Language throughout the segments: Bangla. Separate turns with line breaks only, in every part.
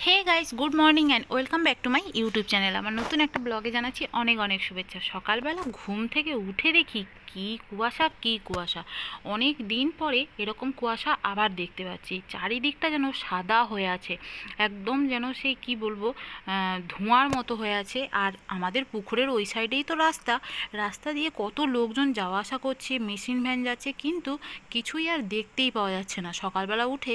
Hey guys, good morning and welcome back to my YouTube channel. আমার নতুন একটা ব্লগে জানাচ্ছি অনেক অনেক শুভেচ্ছা। সকালবেলা ঘুম থেকে উঠে দেখি কি কুয়াশা, কি কুয়াশা! অনেক দিন পরে এরকম কুয়াশা আবার দেখতে পাচ্ছি। চারিদিকটা যেন সাদা হয়ে আছে, একদম যেন সেই কি বলবো, ধোঁয়ার মতো হয়ে আছে। আর আমাদের পুকুরের ওই সাইডেই তো রাস্তা, রাস্তা দিয়ে কত লোকজন যাওয়া আসা করছে, মেশিন ভ্যান যাচ্ছে, কিন্তু কিছুই আর দেখতেই পাওয়া যাচ্ছে না। সকালবেলা উঠে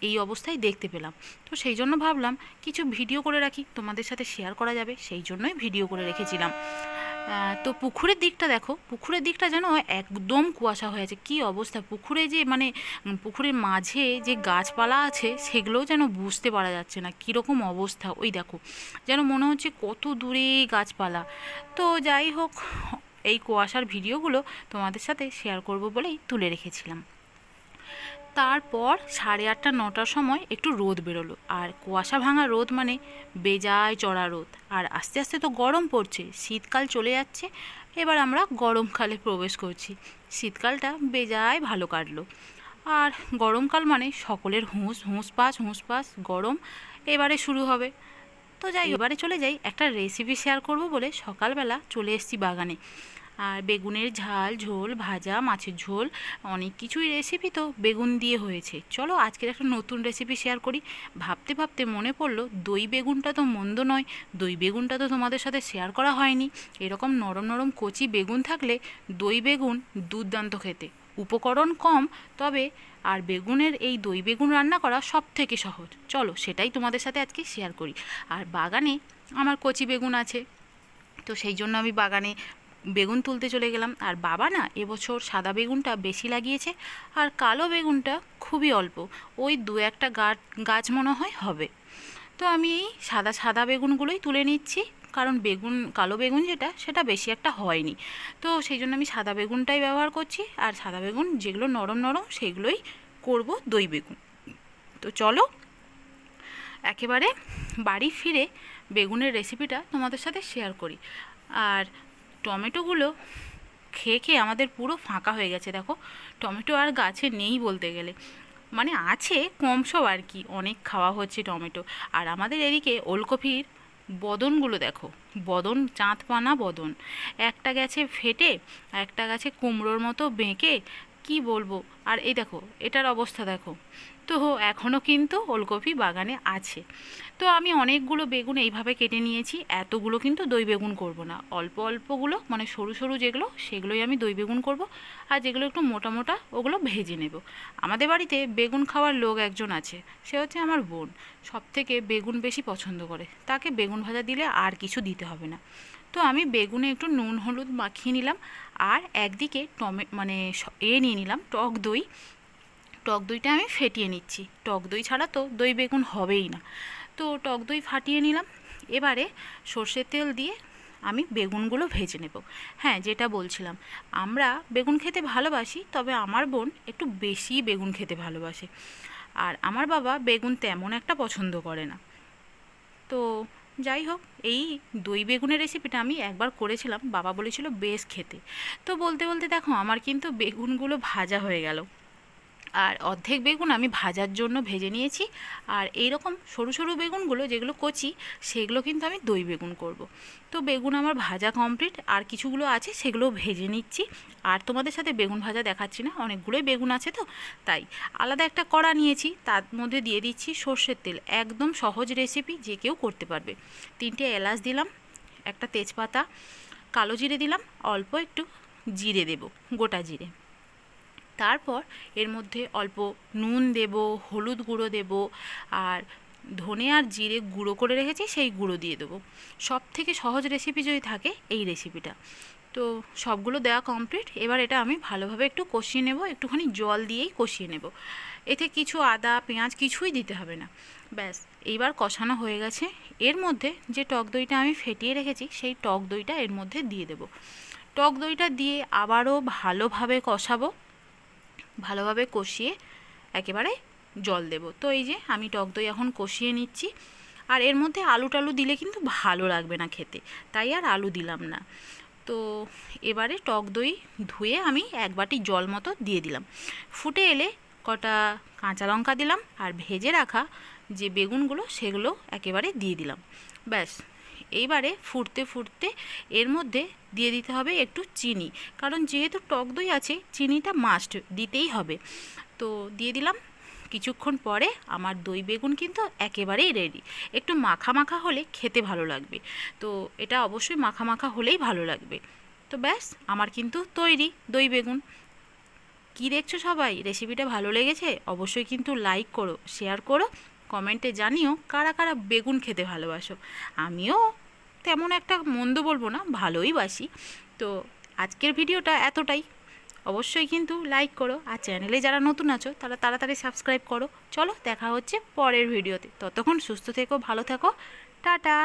এই অবস্থায় দেখতে পেলাম, তো সেই জন্য ভাবলাম কিছু ভিডিও করে রাখি, তোমাদের সাথে শেয়ার করা যাবে, সেই জন্যই ভিডিও করে রেখেছিলাম। তো পুকুরের দিকটা দেখো, পুকুরের দিকটা যেন একদম কুয়াশা হয়ে আছে। কী অবস্থা! পুকুরে যে মানে পুকুরের মাঝে যে গাছপালা আছে সেগুলোও যেন বুঝতে পারা যাচ্ছে না কীরকম অবস্থা। ওই দেখো, যেন মনে হচ্ছে কত দূরে গাছপালা। তো যাই হোক, এই কুয়াশার ভিডিওগুলো তোমাদের সাথে শেয়ার করব বলেই তুলে রেখেছিলাম। তারপর 8:30-9টার সময় একটু রোদ বেরোলো, আর কুয়াশা ভাঙা রোদ মানে বেজায় চড়া রোদ। আর আস্তে আস্তে তো গরম পড়ছে, শীতকাল চলে যাচ্ছে, এবার আমরা গরমকালে প্রবেশ করছি। শীতকালটা বেজায় ভালো কাটলো, আর গরমকাল মানে সকলের হুঁসপাস গরম এবারে শুরু হবে। তো যাই, এবারে চলে যাই, একটা রেসিপি শেয়ার করব বলে সকালবেলা চলে এসেছি বাগানে। আর বেগুনের ঝাল, ঝোল, ভাজা, মাছের ঝোল, অনেক কিছুই রেসিপি তো বেগুন দিয়ে হয়েছে। চলো আজকের একটা নতুন রেসিপি শেয়ার করি। ভাবতে ভাবতে মনে পড়লো, দই বেগুনটা তো মন্দ নয়, দই বেগুনটা তো তোমাদের সাথে শেয়ার করা হয়নি। এরকম নরম নরম কচি বেগুন থাকলে দই বেগুন দুর্দান্ত খেতে। উপকরণ কম, তবে আর বেগুনের এই দই বেগুন রান্না করা সব থেকে সহজ। চলো সেটাই তোমাদের সাথে আজকে শেয়ার করি। আর বাগানে আমার কচি বেগুন আছে, তো সেই জন্য আমি বাগানে বেগুন তুলতে চলে গেলাম। আর বাবা না এবছর সাদা বেগুনটা বেশি লাগিয়েছে, আর কালো বেগুনটা খুবই অল্প, ওই 2-1টা গাছ মনে হয় হবে। তো আমি এই সাদা সাদা বেগুনগুলোই তুলে নিচ্ছি, কারণ বেগুন, কালো বেগুন যেটা, সেটা বেশি একটা হয়নি। তো সেই জন্য আমি সাদা বেগুনটাই ব্যবহার করছি, আর সাদা বেগুন যেগুলো নরম নরম সেগুলোই করব দই বেগুন। তো চলো একেবারে বাড়ি ফিরে বেগুনের রেসিপিটা তোমাদের সাথে শেয়ার করি। আর টমেটোগুলো খেয়ে খেয়ে আমাদের পুরো ফাঁকা হয়ে গেছে। দেখো, টমেটো আর গাছে নেই বলতে গেলে, মানে আছে কম সব আর কি, অনেক খাওয়া হচ্ছে টমেটো। আর আমাদের এদিকে ওলকপির বদনগুলো দেখো, বদন, চাঁদপানা বদন, একটা গেছে ফেটে, একটা গেছে কুমড়োর মতো বেঁকে, কি বলবো। আর এই দেখো এটার অবস্থা দেখো। তো এখনও কিন্তু ওলকপি বাগানে আছে। তো আমি অনেকগুলো বেগুন এইভাবে কেটে নিয়েছি, এতগুলো কিন্তু দই বেগুন করব না, অল্প অল্পগুলো মানে সরু সরু যেগুলো সেগুলোই আমি দই বেগুন করব, আর যেগুলো একটু মোটা মোটা ওগুলো ভেজে নেব। আমাদের বাড়িতে বেগুন খাওয়ার লোক একজন আছে, সে হচ্ছে আমার বোন। সব থেকে বেগুন বেশি পছন্দ করে, তাকে বেগুন ভাজা দিলে আর কিছু দিতে হবে না। তো আমি বেগুনে একটু নুন হলুদ মাখিয়ে নিলাম, আর একদিকে নিয়ে নিলাম টক দই। টক দইটা আমি ফেটিয়ে নিচ্ছি, টক দই ছাড়া তো দই বেগুন হবেই না। তো টক দই ফাটিয়ে নিলাম। এবারে সর্ষের তেল দিয়ে আমি বেগুনগুলো ভেজে নেব। হ্যাঁ, যেটা বলছিলাম, আমরা বেগুন খেতে ভালোবাসি, তবে আমার বোন একটু বেশি বেগুন খেতে ভালোবাসে, আর আমার বাবা বেগুন তেমন একটা পছন্দ করে না। তো যাই হোক, এই দই বেগুনের রেসিপিটা আমি একবার করেছিলাম, বাবা বলেছিল বেশ খেতে। তো বলতে বলতে দেখো আমার কিন্তু বেগুনগুলো ভাজা হয়ে গেল, আর অর্ধেক বেগুন আমি ভাজার জন্য ভেজে নিয়েছি। আর এই রকম সরু সরু বেগুনগুলো যেগুলো কচি, সেগুলো কিন্তু আমি দই বেগুন করব। তো বেগুন আমার ভাজা কমপ্লিট, আর কিছুগুলো আছে সেগুলো ভেজে নিচ্ছি। আর তোমাদের সাথে বেগুন ভাজা দেখাচ্ছি না, অনেকগুলোই বেগুন আছে তো তাই। আলাদা একটা কড়া নিয়েছি, তার মধ্যে দিয়ে দিচ্ছি সর্ষের তেল। একদম সহজ রেসিপি, যে কেউ করতে পারবে। 3টে এলাচ দিলাম, একটা তেজপাতা, কালো জিরে দিলাম, অল্প একটু জিরে দেব, গোটা জিরে। তারপর এর মধ্যে অল্প নুন দেব, হলুদ গুঁড়ো দেব, আর ধনে আর জিরে গুঁড়ো করে রেখেছি সেই গুঁড়ো দিয়ে দেবো। সব থেকে সহজ রেসিপি যদি থাকে এই রেসিপিটা। তো সবগুলো দেওয়া কমপ্লিট। এবার এটা আমি ভালোভাবে একটু কষিয়ে নেব, একটুখানি জল দিয়েই কষিয়ে নেব। এতে কিছু আদা পেঁয়াজ কিছুই দিতে হবে না। ব্যাস, এইবার কষানো হয়ে গেছে। এর মধ্যে যে টক দইটা আমি ফেটিয়ে রেখেছি সেই টক দইটা এর মধ্যে দিয়ে দেব। টক দইটা দিয়ে আবারও ভালোভাবে কষাবো, ভালোভাবে কষিয়ে একেবারে জল দেব। তো এই যে আমি টক দই এখন কষিয়ে নিচ্ছি। আর এর মধ্যে আলু টালু দিলে কিন্তু ভালো লাগবে না খেতে, তাই আর আলু দিলাম না। তো এবারে টক দই ধুয়ে আমি 1 বাটি জল মতো দিয়ে দিলাম। ফুটে এলে কটা কাঁচা লঙ্কা দিলাম, আর ভেজে রাখা যে বেগুনগুলো সেগুলো একেবারে দিয়ে দিলাম। ব্যাস, এইবারে ফুটতে ফুটতে এর মধ্যে দিয়ে দিতে হবে একটু চিনি, কারণ যেহেতু টক দই আছে চিনিটা মাস্ট দিতেই হবে। তো দিয়ে দিলাম। কিছুক্ষণ পরে আমার দই বেগুন কিন্তু একেবারেই রেডি। একটু মাখা মাখা হলে খেতে ভালো লাগবে, তো এটা অবশ্যই মাখা মাখা হলেই ভালো লাগবে। তো ব্যাস, আমার কিন্তু তৈরি দই বেগুন। কি দেখছো সবাই, রেসিপিটা ভালো লেগেছে? অবশ্যই কিন্তু লাইক করো, শেয়ার করো, কমেন্টে জানিও কারা কারা বেগুন খেতে ভালোবাসো। আমিও তেমন একটা মন্দ বলবো না, ভালোই বাসি। তো আজকের ভিডিওটা এতটাই। অবশ্যই কিন্তু লাইক করো, আর চ্যানেলে যারা নতুন আছো তারা তাড়াতাড়ি সাবস্ক্রাইব করো। চলো দেখা হচ্ছে পরের ভিডিওতে, ততক্ষণ সুস্থ থেকো, ভালো থেকো, টাটা।